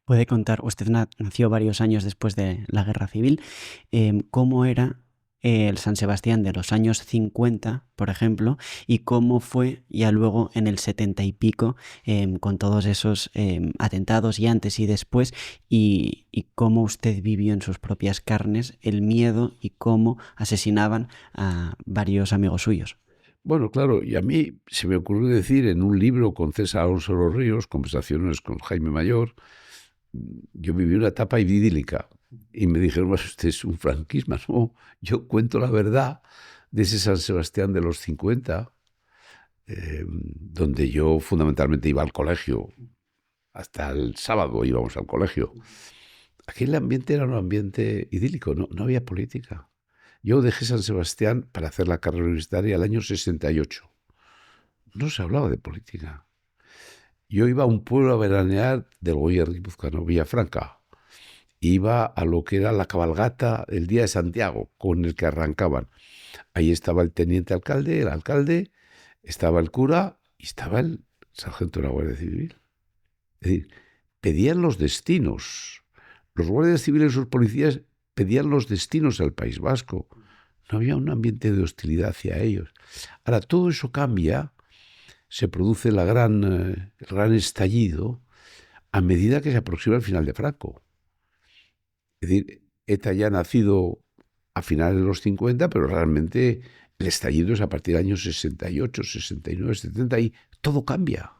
¿Puede contar, usted nació varios años después de la Guerra Civil, cómo era el San Sebastián de los años 50, por ejemplo, y cómo fue ya luego en el 70 y pico, con todos esos atentados y antes y después, y cómo usted vivió en sus propias carnes el miedo y cómo asesinaban a varios amigos suyos? Bueno, claro, y a mí se me ocurrió decir en un libro con César Alonso de los Ríos, Conversaciones con Jaime Mayor, yo viví una etapa idílica y me dijeron, "Pues usted es un franquismo". No, yo cuento la verdad de ese San Sebastián de los 50, donde yo fundamentalmente iba al colegio, hasta el sábado íbamos al colegio. Aquel ambiente era un ambiente idílico, no había política. Yo dejé San Sebastián para hacer la carrera universitaria el año 68. No se hablaba de política. Yo iba a un pueblo a veranear del Goyer guipuzcoano, Villafranca. Iba a lo que era la cabalgata el Día de Santiago, con el que arrancaban. Ahí estaba el teniente alcalde, el alcalde, estaba el cura y estaba el sargento de la Guardia Civil. Es decir, pedían los destinos. Los guardias civiles y sus policías pedían los destinos al País Vasco. No había un ambiente de hostilidad hacia ellos. Ahora, todo eso cambia, se produce el gran estallido a medida que se aproxima el final de Franco. Es decir, ETA ya ha nacido a finales de los 50, pero realmente el estallido es a partir del año 68, 69, 70 y todo cambia.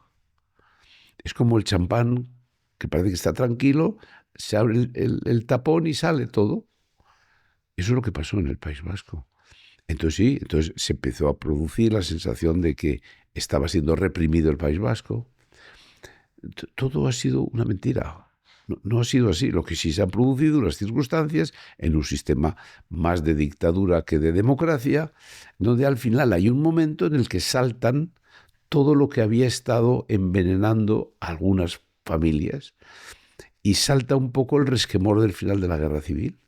Es como el champán que parece que está tranquilo, se abre el tapón y sale todo. Eso es lo que pasó en el País Vasco. Entonces sí, entonces se empezó a producir la sensación de que estaba siendo reprimido el País Vasco. Todo ha sido una mentira. No ha sido así. Lo que sí se han producido las circunstancias en un sistema más de dictadura que de democracia, donde al final hay un momento en el que saltan todo lo que había estado envenenando a algunas familias y salta un poco el resquemor del final de la Guerra Civil.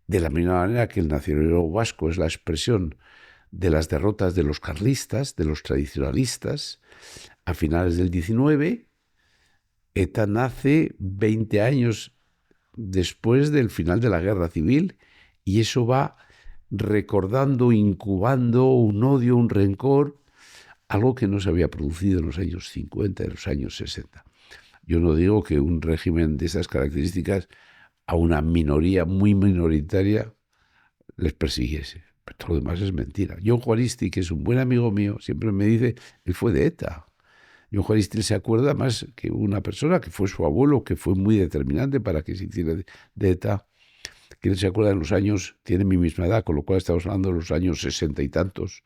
De la misma manera que el nacionalismo vasco es la expresión de las derrotas de los carlistas, de los tradicionalistas, a finales del 19, ETA nace 20 años después del final de la Guerra Civil y eso va recordando, incubando un odio, un rencor, algo que no se había producido en los años 50, en los años 60. Yo no digo que un régimen de esas características a una minoría muy minoritaria les persiguiese. Pero todo lo demás es mentira. John Juaristi, que es un buen amigo mío, siempre me dice, él fue de ETA. John Juaristi se acuerda más que una persona que fue su abuelo, que fue muy determinante para que se hiciera de ETA, que él se acuerda en los años, tiene mi misma edad, con lo cual estamos hablando de los años 60 y tantos,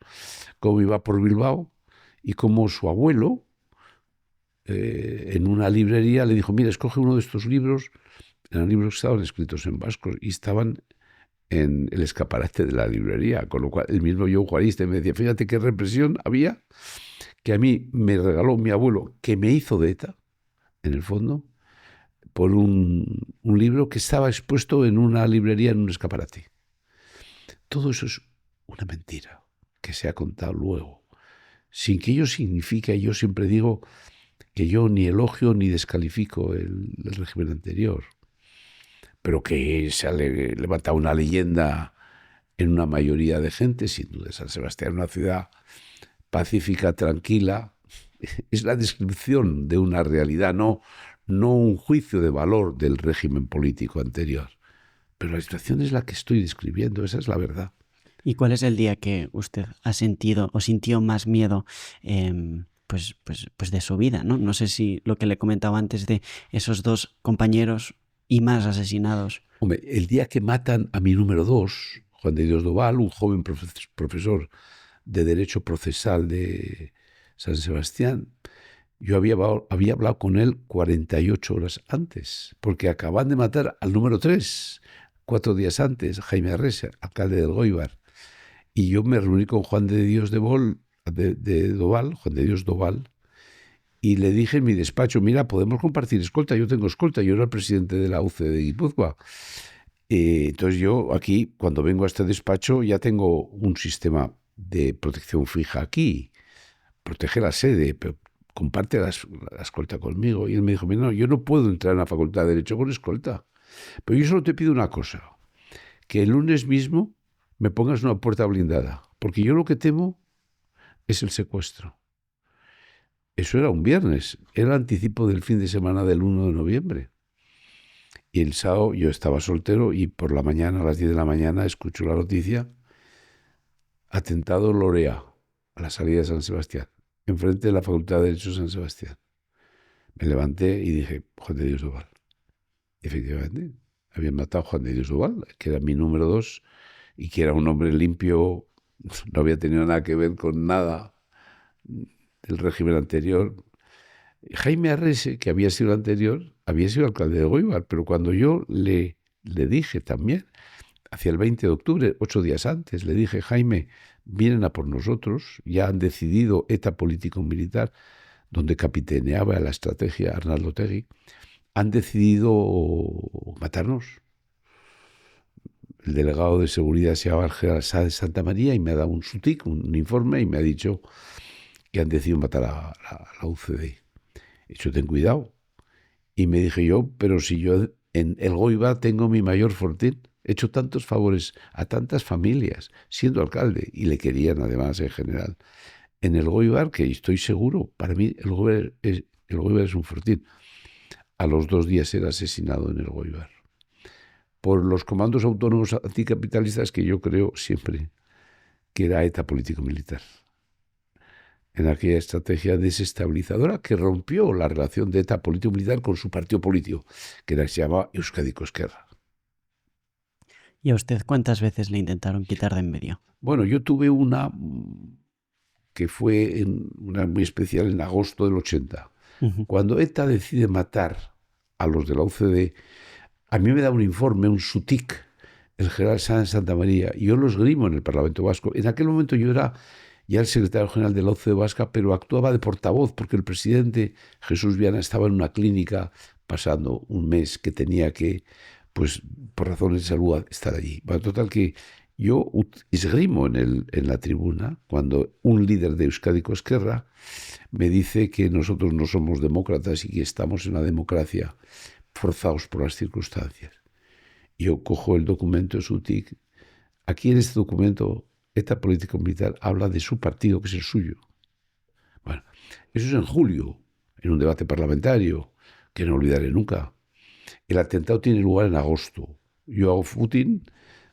cómo iba por Bilbao y cómo su abuelo, en una librería, le dijo, mira, escoge uno de estos libros. Eran libros que estaban escritos en vasco y estaban en el escaparate de la librería, con lo cual el mismo John Juaristi me decía, fíjate qué represión había, que a mí me regaló mi abuelo, que me hizo de ETA, en el fondo, por un libro que estaba expuesto en una librería, en un escaparate. Todo eso es una mentira que se ha contado luego, sin que ello signifique, yo siempre digo que yo ni elogio ni descalifico el régimen anterior, pero que se ha levantado una leyenda en una mayoría de gente, sin duda. San Sebastián, una ciudad pacífica, tranquila, es la descripción de una realidad, no un juicio de valor del régimen político anterior. Pero la situación es la que estoy describiendo, esa es la verdad. ¿Y cuál es el día que usted ha sentido o sintió más miedo pues de su vida, ¿no? No sé si lo que le comentaba antes de esos dos compañeros y más asesinados. Hombre, el día que matan a mi número 2, Juan de Dios Doval, un joven profesor de Derecho Procesal de San Sebastián, yo había hablado con él 48 horas antes, porque acaban de matar al número 3, 4 días antes, Jaime Arresa, alcalde del Goibar. Y yo me reuní con Juan de Dios Doval, Juan de Dios Doval, y le dije en mi despacho, mira, podemos compartir escolta, yo tengo escolta, yo era el presidente de la UCE de Guipúzcoa. Entonces yo aquí, cuando vengo a este despacho, ya tengo un sistema de protección fija aquí, protege la sede, pero comparte la escolta conmigo. Y él me dijo, no, yo no puedo entrar en la Facultad de Derecho con escolta. Pero yo solo te pido una cosa, que el lunes mismo me pongas una puerta blindada, porque yo lo que temo es el secuestro. Eso era un viernes, era el anticipo del fin de semana del 1 de noviembre. Y el sábado yo estaba soltero y por la mañana, a las 10 de la mañana, escucho la noticia, atentado Lorea, a la salida de San Sebastián, enfrente de la Facultad de Derecho de San Sebastián. Me levanté y dije, Juan de Dios Doval. Efectivamente, habían matado a Juan de Dios Doval, que era mi número 2 y que era un hombre limpio, no había tenido nada que ver con nada del régimen anterior. Jaime Arrese, que había sido el anterior, había sido alcalde de Elgoibar, pero cuando yo le dije también, hacia el 20 de octubre, 8 días antes, le dije, Jaime, vienen a por nosotros, ya han decidido ETA político-militar, donde capitaneaba la estrategia Arnaldo Otegi, han decidido matarnos. El delegado de seguridad se llama General Sáenz de Santa María y me ha dado un SUTIC, un informe, y me ha dicho que han decidido matar a la UCD. He dicho, ten cuidado. Y me dije yo, pero si yo en Elgoibar tengo mi mayor fortín, he hecho tantos favores a tantas familias, siendo alcalde, y le querían además en general, en Elgoibar, que estoy seguro, para mí Elgoibar es un fortín. A los 2 días era asesinado en Elgoibar por los comandos autónomos anticapitalistas, que yo creo siempre que era ETA político-militar, en aquella estrategia desestabilizadora que rompió la relación de ETA político-militar con su partido político, que se llamaba Euskadiko Ezkerra. ¿Y a usted cuántas veces le intentaron quitar de en medio? Bueno, yo tuve una que fue una muy especial en agosto del 80. Cuando ETA decide matar a los de la UCD, a mí me da un informe, un SUTIC, el general Sáenz de Santa María, y yo lo esgrimo en el Parlamento Vasco. En aquel momento yo era ya el secretario general de la UCD Vasca, pero actuaba de portavoz, porque el presidente Jesús Viana estaba en una clínica pasando un mes que tenía que, pues por razones de salud, estar allí. Bueno, total que yo esgrimo en la tribuna cuando un líder de Euskadiko Ezkerra me dice que nosotros no somos demócratas y que estamos en una democracia forzados por las circunstancias. Yo cojo el documento de SUTIC. Aquí en este documento, ETA político-militar habla de su partido, que es el suyo. Bueno, eso es en julio, en un debate parlamentario, que no olvidaré nunca. El atentado tiene lugar en agosto. Yo hago footing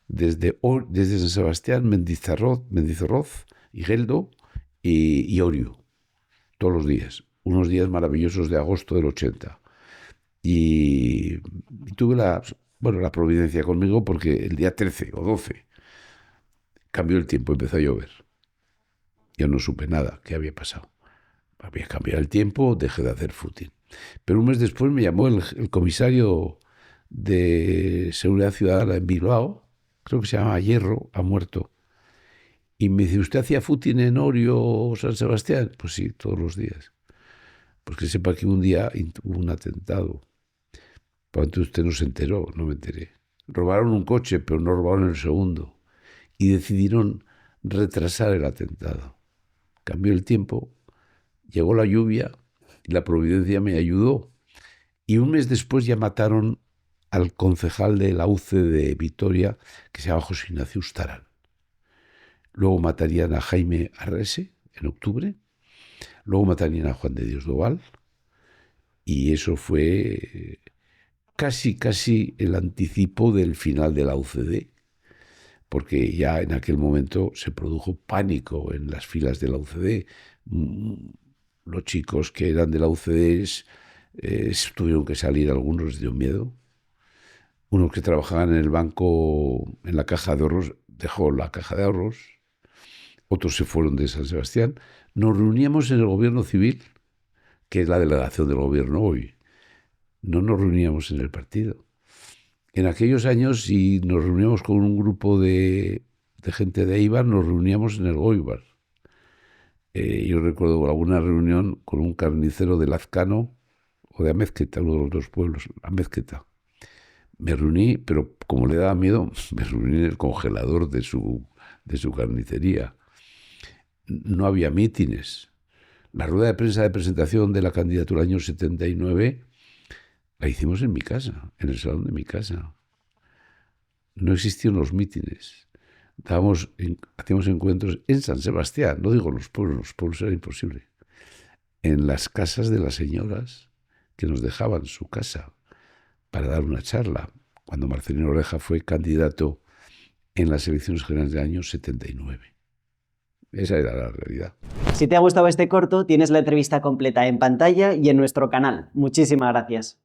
desde San Sebastián, Mendizorroz, Igeldo y Orio, todos los días. Unos días maravillosos de agosto del 80. Y tuve la providencia conmigo, porque el día 13 o 12 cambió el tiempo, empezó a llover. Yo no supe nada qué había pasado. Había cambiado el tiempo, dejé de hacer footing. Pero un mes después me llamó el comisario de Seguridad Ciudadana en Bilbao, creo que se llama Hierro, ha muerto. Y me dice, ¿usted hacía footing en Orio o San Sebastián? Pues sí, todos los días. Pues que sepa que un día hubo un atentado. Pero antes usted no se enteró, no me enteré. Robaron un coche, pero no robaron el segundo. Y decidieron retrasar el atentado. Cambió el tiempo, llegó la lluvia y la providencia me ayudó. Y un mes después ya mataron al concejal de la UCE de Vitoria, que se llama José Ignacio Ustarán. Luego matarían a Jaime Arrese en octubre. Luego matarían a Juan de Dios Doval. Y eso fue casi el anticipo del final de la UCD, porque ya en aquel momento se produjo pánico en las filas de la UCD. Los chicos que eran de la UCD tuvieron que salir, algunos les dio miedo. Unos que trabajaban en el banco, en la caja de ahorros, dejó la caja de ahorros. Otros se fueron de San Sebastián. Nos reuníamos en el gobierno civil, que es la delegación del gobierno hoy. No nos reuníamos en el partido. En aquellos años, si nos reuníamos con un grupo de gente de Eibar, nos reuníamos en el Elgoibar. Yo recuerdo alguna reunión con un carnicero de Lazcano o de Amezqueta, uno de los dos pueblos, Amezqueta. Me reuní, pero como le daba miedo, me reuní en el congelador de su carnicería. No había mítines. La rueda de prensa de presentación de la candidatura del año 79 la hicimos en mi casa, en el salón de mi casa. No existían los mítines. Hacíamos encuentros en San Sebastián, no digo los pueblos era imposible. En las casas de las señoras que nos dejaban su casa para dar una charla, cuando Marcelino Oreja fue candidato en las elecciones generales del año 79. Esa era la realidad. Si te ha gustado este corto, tienes la entrevista completa en pantalla y en nuestro canal. Muchísimas gracias.